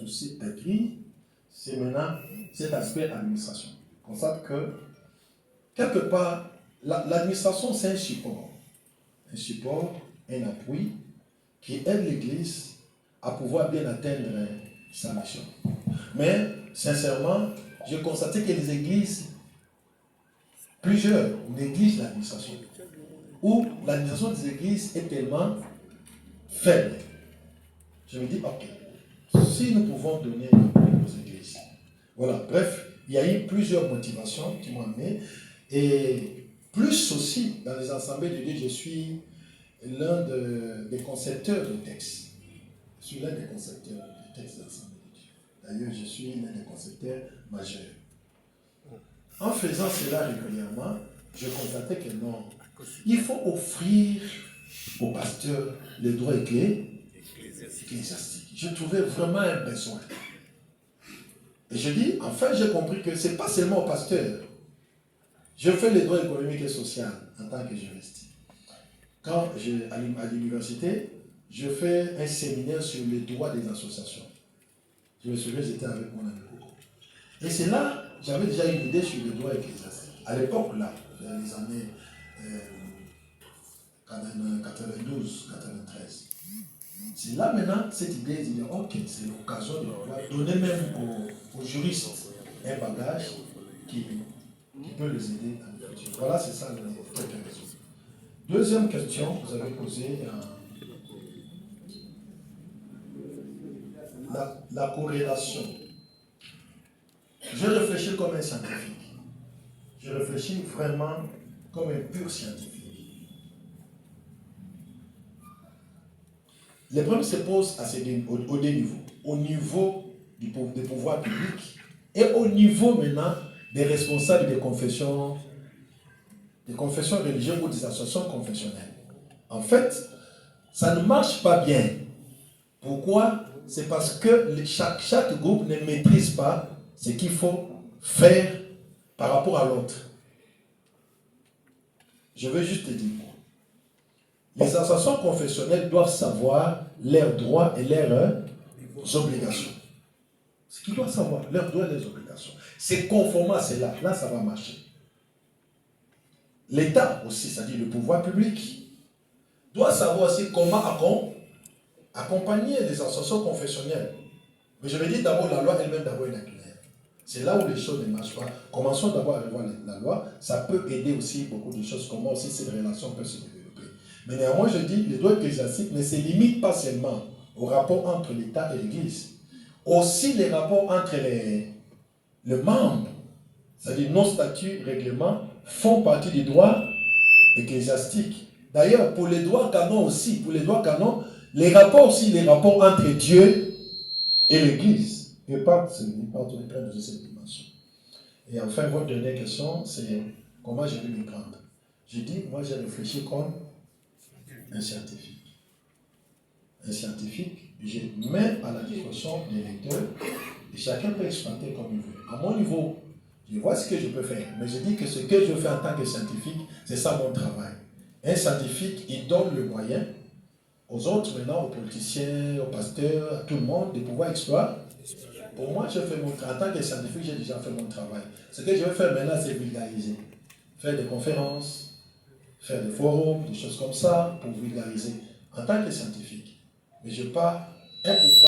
aussi écrit, c'est maintenant cet aspect administration. On constate que, quelque part, l'administration, c'est un support. Un support, un appui qui aide l'Église à pouvoir bien atteindre sa mission. Mais, sincèrement, j'ai constaté que les églises, plusieurs, négligent l'administration. Ou l'administration des églises est tellement faible. Je me dis, ok, si nous pouvons donner aux églises. Voilà, bref, il y a eu plusieurs motivations qui m'ont amené. Et plus aussi, dans les assemblées de Dieu, je suis l'un des concepteurs de textes. Je suis l'un des concepteurs de textes de l'assemblée de Dieu. D'ailleurs, je suis l'un des concepteurs majeurs. En faisant cela régulièrement, je constatais que non, il faut offrir aux pasteurs les droits ecclésiastiques. Je trouvais vraiment un besoin. Et je dis, enfin, j'ai compris que ce n'est pas seulement aux pasteurs. Je fais les droits économiques et sociaux en tant que juriste. Quand à l'université, je fais un séminaire sur les droits des associations. Je me souviens, j'étais avec mon ami Coco. Et c'est là, j'avais déjà une idée sur les droits ecclésiastiques. À l'époque, là, dans les années 92, 93. C'est là maintenant, cette idée de dire, ok, c'est l'occasion de pouvoir donner même aux juristes un bagage qui peut les aider à le futur. Voilà, c'est ça quelques raisons. Deuxième question, vous avez posé la corrélation. Je réfléchis comme un scientifique. Je réfléchis vraiment comme un pur scientifique. Les problèmes se posent aux deux niveaux. Au niveau des pouvoirs publics et au niveau maintenant des responsables des confessions religieuses ou des associations confessionnelles. En fait, ça ne marche pas bien. Pourquoi? C'est parce que chaque groupe ne maîtrise pas ce qu'il faut faire par rapport à l'autre. Je veux juste te dire. Les associations confessionnelles doivent savoir leurs droits et leurs obligations. Ce qu'ils doivent savoir, leurs droits et leurs obligations. C'est conforme à cela. Là, ça va marcher. L'État aussi, c'est-à-dire le pouvoir public, doit savoir aussi comment accompagner les associations confessionnelles. Mais je vais dire d'abord, la loi elle-même d'abord est claire. C'est là où les choses ne marchent pas. Commençons d'abord à revoir la loi. Ça peut aider aussi beaucoup de choses, comment aussi cette relation peut se développer. Mais néanmoins, je dis, les droits ecclésiastiques ne se limitent pas seulement au rapport entre l'État et l'Église. Aussi les rapports entre les membres, c'est-à-dire nos statuts, règlements, font partie du droit ecclésiastique. D'ailleurs, pour les droits canons aussi, les rapports aussi, les rapports entre Dieu et l'Église. Et pas de cette dimension. Et enfin, votre dernière question, c'est comment je vais m'y prendre. Je dis, moi j'ai réfléchi comme un scientifique. Un scientifique, je mets à la disposition des lecteurs et chacun peut exploiter comme il veut. À mon niveau, je vois ce que je peux faire, mais je dis que ce que je fais en tant que scientifique, c'est ça mon travail. Un scientifique, il donne le moyen aux autres, maintenant, aux politiciens, aux pasteurs, à tout le monde, de pouvoir exploiter. Pour moi, je fais en tant que scientifique, j'ai déjà fait mon travail. Ce que je vais faire maintenant, c'est vulgariser. Faire des conférences, faire des forums, des choses comme ça, pour vulgariser en tant que scientifique. Mais je n'ai pas un pouvoir.